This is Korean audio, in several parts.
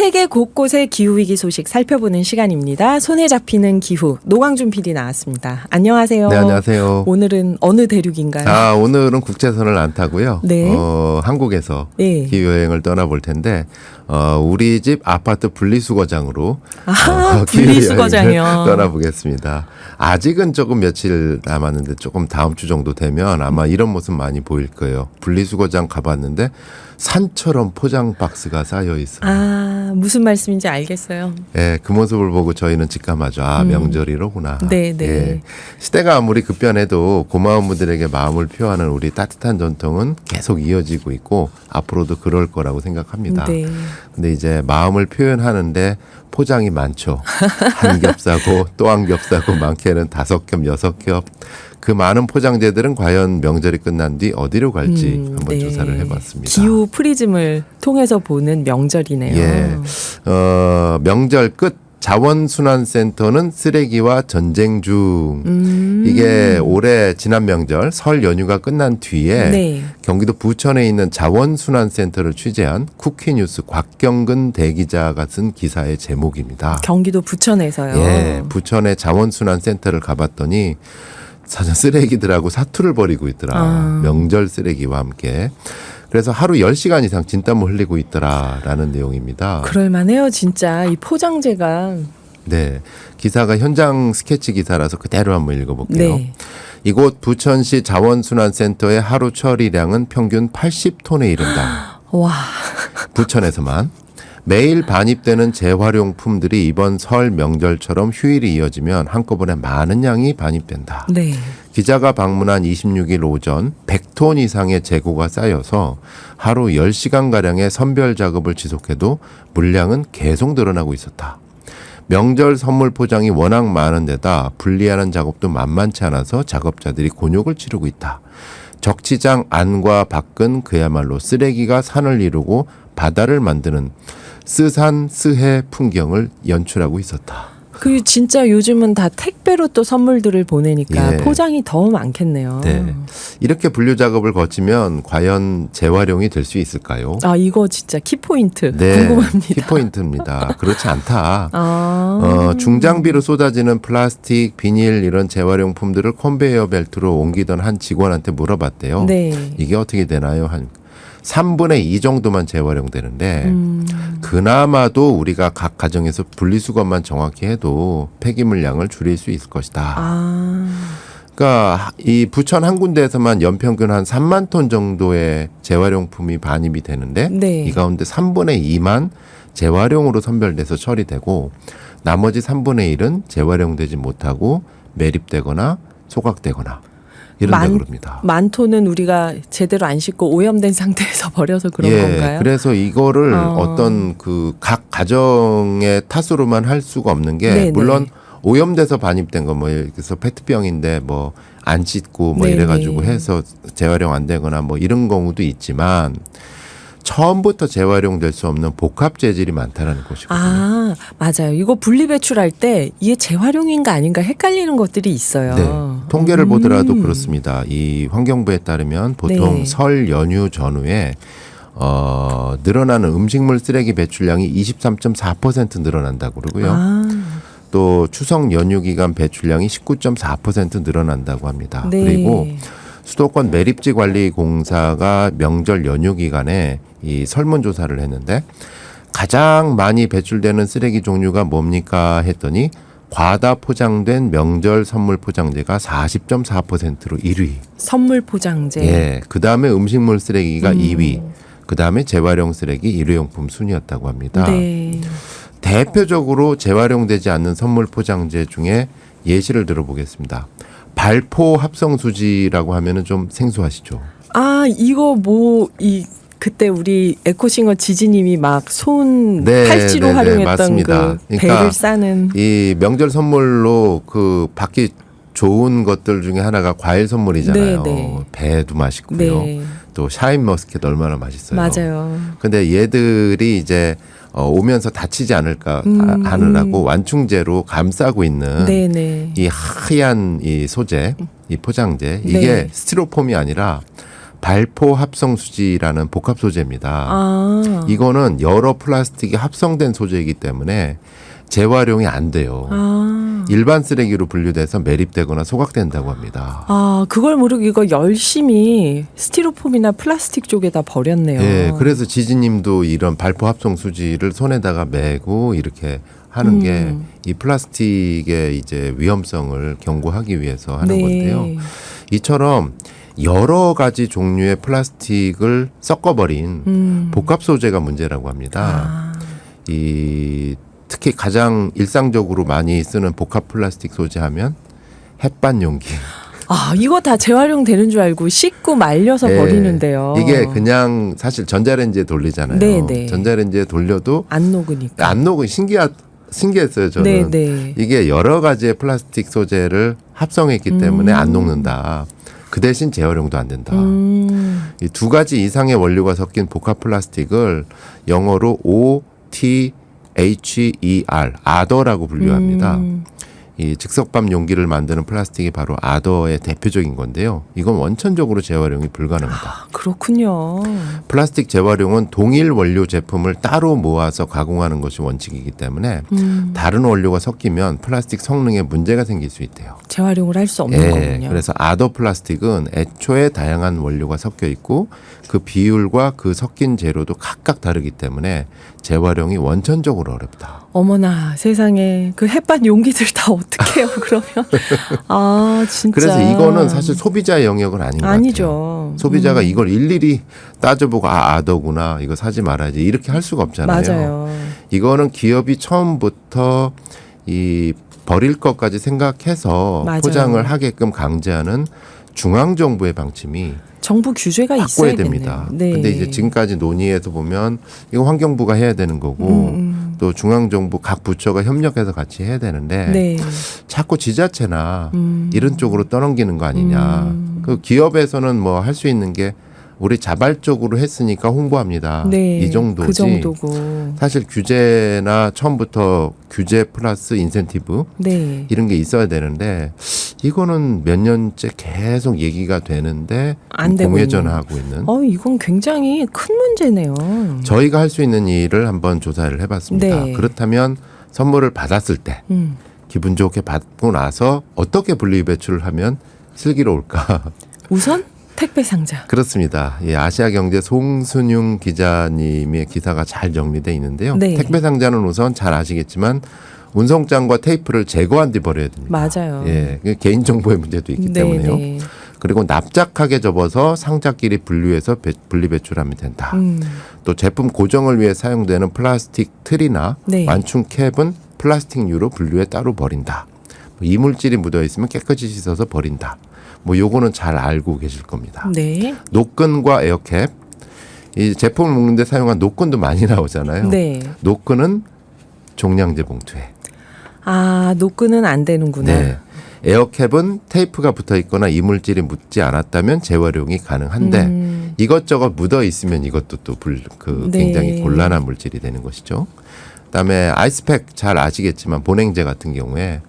세계 곳곳의 기후위기 소식 살펴보는 시간입니다. 손에 잡히는 기후, 노광준 PD 나왔습니다. 안녕하세요. 네, 안녕하세요. 오늘은 어느 대륙인가요? 오늘은 국제선을 안 타고요. 네. 한국에서 네. 기후여행을 떠나볼 텐데 우리 집 아파트 분리수거장으로 분리수거장이요. 기후여행을 떠나보겠습니다. 아직은 조금 며칠 남았는데 조금 다음 주 정도 되면 아마 이런 모습 많이 보일 거예요. 분리수거장 가봤는데 산처럼 포장 박스가 쌓여 있어요. 무슨 말씀인지 알겠어요. 예, 그 모습을 보고 저희는 직감하죠. 명절이로구나. 네. 예, 시대가 아무리 급변해도 고마운 분들에게 마음을 표하는 우리 따뜻한 전통은 계속 이어지고 있고 앞으로도 그럴 거라고 생각합니다. 네. 근데 이제 마음을 표현하는데 포장이 많죠. 한 겹 사고 또 한 겹 사고 많게는 5겹, 6겹. 그 많은 포장재들은 과연 명절이 끝난 뒤 어디로 갈지 한번 조사를 해봤습니다. 기후 프리즘을 통해서 보는 명절이네요. 예, 명절 끝 자원순환센터는 쓰레기와 전쟁 중. 이게 올해 지난 명절 설 연휴가 끝난 뒤에 네. 경기도 부천에 있는 자원순환센터를 취재한 쿠키뉴스 곽경근 대기자가 쓴 기사의 제목입니다. 경기도 부천에서요. 예, 부천의 자원순환센터를 가봤더니 사전 쓰레기들하고 사투를 벌이고 있더라. 명절 쓰레기와 함께. 그래서 하루 10시간 이상 진땀을 흘리고 있더라라는 내용입니다. 그럴만해요. 진짜 이 포장재가. 네, 기사가 현장 스케치 기사라서 그대로 한번 읽어볼게요. 네. 이곳 부천시 자원순환센터의 하루 처리량은 평균 80톤에 이른다. 와. 부천에서만. 매일 반입되는 재활용품들이 이번 설 명절처럼 휴일이 이어지면 한꺼번에 많은 양이 반입된다. 네. 기자가 방문한 26일 오전 100톤 이상의 재고가 쌓여서 하루 10시간가량의 선별 작업을 지속해도 물량은 계속 늘어나고 있었다. 명절 선물 포장이 워낙 많은 데다 분리하는 작업도 만만치 않아서 작업자들이 곤욕을 치르고 있다. 적치장 안과 밖은 그야말로 쓰레기가 산을 이루고 바다를 만드는 스산스해 풍경을 연출하고 있었다. 그 진짜 요즘은 다 택배로 또 선물들을 보내니까 예. 포장이 더 많겠네요. 네. 이렇게 분류 작업을 거치면 과연 재활용이 될 수 있을까요? 이거 진짜 키포인트 네, 궁금합니다. 키포인트입니다. 그렇지 않다. 아. 중장비로 쏟아지는 플라스틱, 비닐 이런 재활용품들을 컨베이어 벨트로 옮기던 한 직원한테 물어봤대요. 네. 이게 어떻게 되나요? 한 3분의 2 정도만 재활용되는데 그나마도 우리가 각 가정에서 분리수거만 정확히 해도 폐기물량을 줄일 수 있을 것이다. 그러니까 이 부천 한 군데에서만 연평균 한 3만 톤 정도의 재활용품이 반입이 되는데 네. 이 가운데 3분의 2만 재활용으로 선별돼서 처리되고 나머지 3분의 1은 재활용되지 못하고 매립되거나 소각되거나 이런다 그럽니다. 만토는 우리가 제대로 안 씻고 오염된 상태에서 버려서 그런 건가요? 그래서 이거를 어떤 그 각 가정의 탓으로만 할 수가 없는 게 네네. 물론 오염돼서 반입된 거 뭐 그래서 페트병인데 뭐 안 씻고 뭐 네네. 이래가지고 해서 재활용 안 되거나 뭐 이런 경우도 있지만 처음부터 재활용될 수 없는 복합 재질이 많다는 것이거든요. 맞아요. 이거 분리배출할 때 이게 재활용인가 아닌가 헷갈리는 것들이 있어요. 네. 통계를 보더라도 그렇습니다. 이 환경부에 따르면 보통 네. 설 연휴 전후에 늘어나는 음식물 쓰레기 배출량이 23.4% 늘어난다고 그러고요. 또 추석 연휴 기간 배출량이 19.4% 늘어난다고 합니다. 네. 그리고 수도권 매립지 관리 공사가 명절 연휴 기간에 이 설문조사를 했는데 가장 많이 배출되는 쓰레기 종류가 뭡니까 했더니 과다 포장된 명절 선물 포장재가 40.4%로 1위. 선물 포장재. 예. 그다음에 음식물 쓰레기가 2위. 그다음에 재활용 쓰레기 일회용품 순이었다고 합니다. 네. 대표적으로 재활용되지 않는 선물 포장재 중에 예시를 들어보겠습니다. 발포 합성수지라고 하면은 좀 생소하시죠? 이거 그때 우리 에코싱어 지지님이 막 손 팔찌로 활용했던 맞습니다. 그 그러니까 배를 싸는. 이 명절 선물로 그 받기 좋은 것들 중에 하나가 과일 선물이잖아요. 네. 배도 맛있고요. 네. 또 샤인머스켓 얼마나 맛있어요. 맞아요. 근데 얘들이 이제 오면서 다치지 않을까 하느라고 완충제로 감싸고 있는 네네. 이 하얀 이 소재, 이 포장재 이게 네. 스티로폼이 아니라 발포 합성 수지라는 복합 소재입니다. 아. 이거는 여러 플라스틱이 합성된 소재이기 때문에 재활용이 안 돼요. 아. 일반 쓰레기로 분류돼서 매립되거나 소각된다고 합니다. 아, 그걸 모르고 이거 열심히 스티로폼이나 플라스틱 쪽에다 버렸네요. 예, 그래서 지지님도 이런 발포 합성 수지를 손에다가 메고 이렇게 하는 게 이 플라스틱의 이제 위험성을 경고하기 위해서 하는 네. 건데요. 이처럼 여러 가지 종류의 플라스틱을 섞어버린 복합 소재가 문제라고 합니다. 아. 이 특히 가장 일상적으로 많이 쓰는 복합 플라스틱 소재 하면 햇반 용기. 아, 이거 다 재활용되는 줄 알고 씻고 말려서 예, 버리는데요. 이게 그냥 사실 전자레인지에 돌리잖아요. 네네. 전자레인지에 돌려도 안 녹으니까. 안 녹은 신기했어요. 저는 네네. 이게 여러 가지의 플라스틱 소재를 합성했기 때문에 안 녹는다. 그 대신 재활용도 안 된다. 이 두 가지 이상의 원료가 섞인 복합 플라스틱을 영어로 OTHER, 아더라고 분류합니다. 이 즉석밥 용기를 만드는 플라스틱이 바로 아더의 대표적인 건데요. 이건 원천적으로 재활용이 불가능하다. 아, 그렇군요. 플라스틱 재활용은 동일 원료 제품을 따로 모아서 가공하는 것이 원칙이기 때문에 다른 원료가 섞이면 플라스틱 성능에 문제가 생길 수 있대요. 재활용을 할 수 없는 예, 거군요. 그래서 아더 플라스틱은 애초에 다양한 원료가 섞여 있고 그 비율과 그 섞인 재료도 각각 다르기 때문에 재활용이 원천적으로 어렵다. 어머나 세상에 그 햇반 용기들 다 어떡해요 그러면. 아 진짜. 그래서 이거는 사실 소비자의 영역은 아닌 것 같아요. 아니죠. 소비자가 이걸 일일이 따져보고 아더구나 이거 사지 말아야지 이렇게 할 수가 없잖아요. 맞아요. 이거는 기업이 처음부터 이 버릴 것까지 생각해서 맞아요. 포장을 하게끔 강제하는 중앙정부의 방침이 정부 규제가 바꿔야 있어야겠네요. 됩니다. 네. 근데 이제 지금까지 논의에서 보면 이거 환경부가 해야 되는 거고 또 중앙정부 각 부처가 협력해서 같이 해야 되는데 네. 자꾸 지자체나 이런 쪽으로 떠넘기는 거 아니냐. 그 기업에서는 뭐 할 수 있는 게 우리 자발적으로 했으니까 홍보합니다. 네. 이 정도지. 그 정도고. 사실 규제나 처음부터 규제 플러스 인센티브 네. 이런 게 있어야 되는데 이거는 몇 년째 계속 얘기가 되는데 안 되고 공회전하고 있는. 이건 굉장히 큰 문제네요. 저희가 할 수 있는 일을 한번 조사를 해봤습니다. 네. 그렇다면 선물을 받았을 때 기분 좋게 받고 나서 어떻게 분리배출을 하면 슬기로울까? 우선 택배 상자. 그렇습니다. 예, 아시아경제 송순용 기자님의 기사가 잘 정리돼 있는데요. 네. 택배 상자는 우선 잘 아시겠지만 운송장과 테이프를 제거한 뒤 버려야 됩니다. 맞아요. 예, 개인정보의 문제도 있기 네, 때문에요. 네. 그리고 납작하게 접어서 상자끼리 분류해서 분리배출하면 된다. 또 제품 고정을 위해 사용되는 플라스틱 틀이나 네. 완충 캡은 플라스틱류로 분류해 따로 버린다. 뭐 이물질이 묻어 있으면 깨끗이 씻어서 버린다. 뭐 요거는 잘 알고 계실 겁니다. 네. 노끈과 에어캡, 이 제품을 먹는데 사용한 노끈도 많이 나오잖아요. 네. 노끈은 종량제 봉투에. 아, 노끈은 안 되는구나. 네. 에어캡은 테이프가 붙어 있거나 이물질이 묻지 않았다면 재활용이 가능한데 이것저것 묻어 있으면 이것도 또 네. 굉장히 곤란한 물질이 되는 것이죠. 그다음에 아이스팩 잘 아시겠지만 보냉제 같은 경우에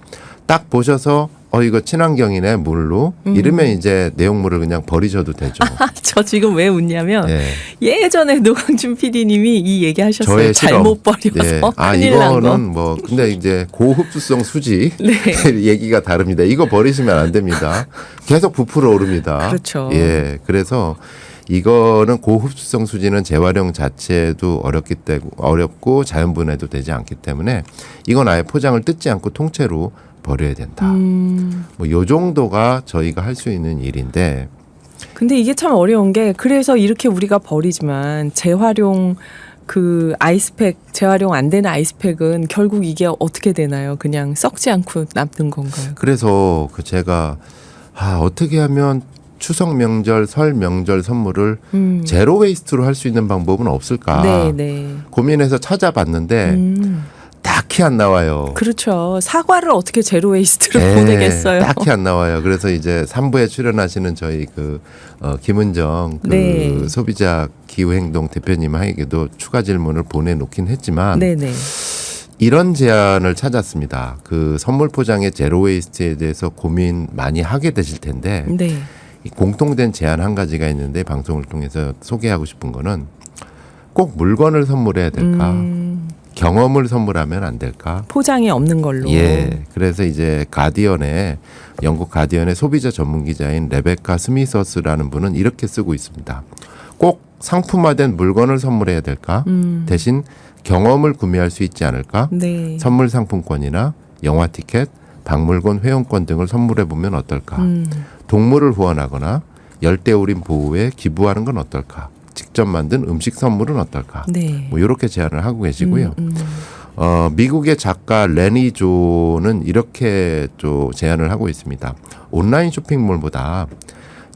딱 보셔서 이거 친환경이네 물로 이러면 이제 내용물을 그냥 버리셔도 되죠. 저 지금 왜 웃냐면 예. 예전에 노광준 PD님이 이 얘기 하셨어요. 저의 실험. 잘못 버려서 예. 큰일 난 거. 이거는 뭐 근데 이제 고흡수성 수지 네. 얘기가 다릅니다. 이거 버리시면 안 됩니다. 계속 부풀어 오릅니다. 그렇죠. 예. 그래서 이거는 고흡수성 수지는 재활용 자체도 어렵고 자연분해도 되지 않기 때문에 이건 아예 포장을 뜯지 않고 통째로 버려야 된다. 뭐 요 정도가 저희가 할 수 있는 일인데 근데 이게 참 어려운 게 그래서 이렇게 우리가 버리지만 재활용 그 아이스팩 재활용 안 되는 아이스팩은 결국 이게 어떻게 되나요? 그냥 썩지 않고 남는 건가요? 그래서 제가 어떻게 하면 추석 명절, 설 명절 선물을 제로 웨이스트로 할 수 있는 방법은 없을까 네, 네. 고민해서 찾아봤는데 딱히 안 나와요. 그렇죠. 사과를 어떻게 제로 웨이스트로 네, 보내겠어요? 딱히 안 나와요. 그래서 이제 3부에 출연하시는 저희 김은정 네. 소비자 기후행동 대표님에게도 추가 질문을 보내놓긴 했지만 네, 네. 이런 제안을 찾았습니다. 그 선물 포장의 제로 웨이스트에 대해서 고민 많이 하게 되실 텐데 네. 공통된 제안 한 가지가 있는데 방송을 통해서 소개하고 싶은 거는 꼭 물건을 선물해야 될까? 경험을 선물하면 안 될까? 포장이 없는 걸로. 예. 그래서 이제 영국 가디언의 소비자 전문 기자인 레베카 스미서스라는 분은 이렇게 쓰고 있습니다. 꼭 상품화된 물건을 선물해야 될까? 대신 경험을 구매할 수 있지 않을까? 네. 선물 상품권이나 영화 티켓, 박물관 회원권 등을 선물해 보면 어떨까? 동물을 후원하거나 열대우림 보호에 기부하는 건 어떨까? 직접 만든 음식 선물은 어떨까? 네. 뭐 이렇게 제안을 하고 계시고요. 미국의 작가 레니 조는 이렇게 또 제안을 하고 있습니다. 온라인 쇼핑몰보다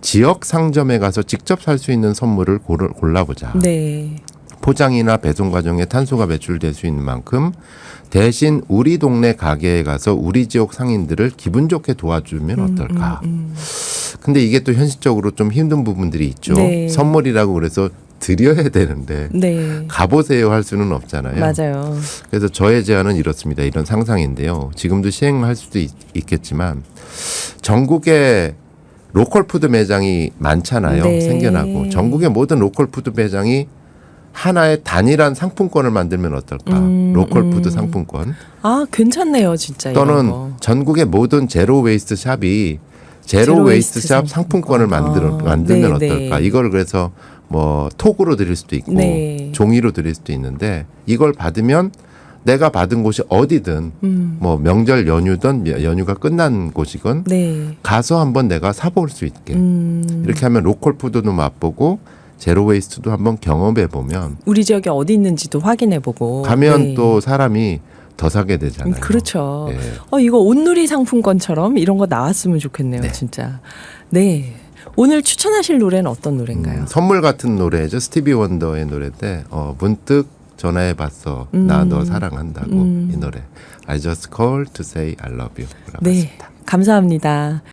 지역 상점에 가서 직접 살 수 있는 선물을 골라보자. 네. 포장이나 배송 과정에 탄소가 배출될 수 있는 만큼 대신 우리 동네 가게에 가서 우리 지역 상인들을 기분 좋게 도와주면 어떨까. 근데 이게 또 현실적으로 좀 힘든 부분들이 있죠. 네. 선물이라고 그래서 드려야 되는데 네. 가보세요 할 수는 없잖아요. 맞아요. 그래서 저의 제안은 이렇습니다. 이런 상상인데요. 지금도 시행할 수도 있겠지만 전국에 로컬 푸드 매장이 많잖아요. 네. 생겨나고 전국의 모든 로컬 푸드 매장이 하나의 단일한 상품권을 만들면 어떨까? 로컬 푸드 상품권. 아, 괜찮네요, 진짜. 이런 또는 거. 전국의 모든 제로 웨이스트 샵이 제로 제로 웨이스트 웨이스트 샵 상품권을 상품권. 만들면 네, 어떨까? 네. 이걸 그래서 뭐 톡으로 드릴 수도 있고 네. 종이로 드릴 수도 있는데 이걸 받으면 내가 받은 곳이 어디든 뭐 명절 연휴든 연휴가 끝난 곳이건 네. 가서 한번 내가 사볼 수 있게 이렇게 하면 로컬 푸드도 맛보고 제로 웨이스트도 한번 경험해 보면 우리 지역에 어디 있는지도 확인해보고. 가면 네. 또 사람이 더 사게 되잖아요. 그렇죠. 예. 이거 온누리 상품권처럼 이런 거 나왔으면 좋겠네요, 네. 진짜. 네. 오늘 추천하실 노래는 어떤 노래인가요? 선물 같은 노래죠. 스티비 원더의 노래인데 문득 전화해봤어. 나 너 사랑한다고 이 노래. I just called to say I love you. 네. 감사합니다.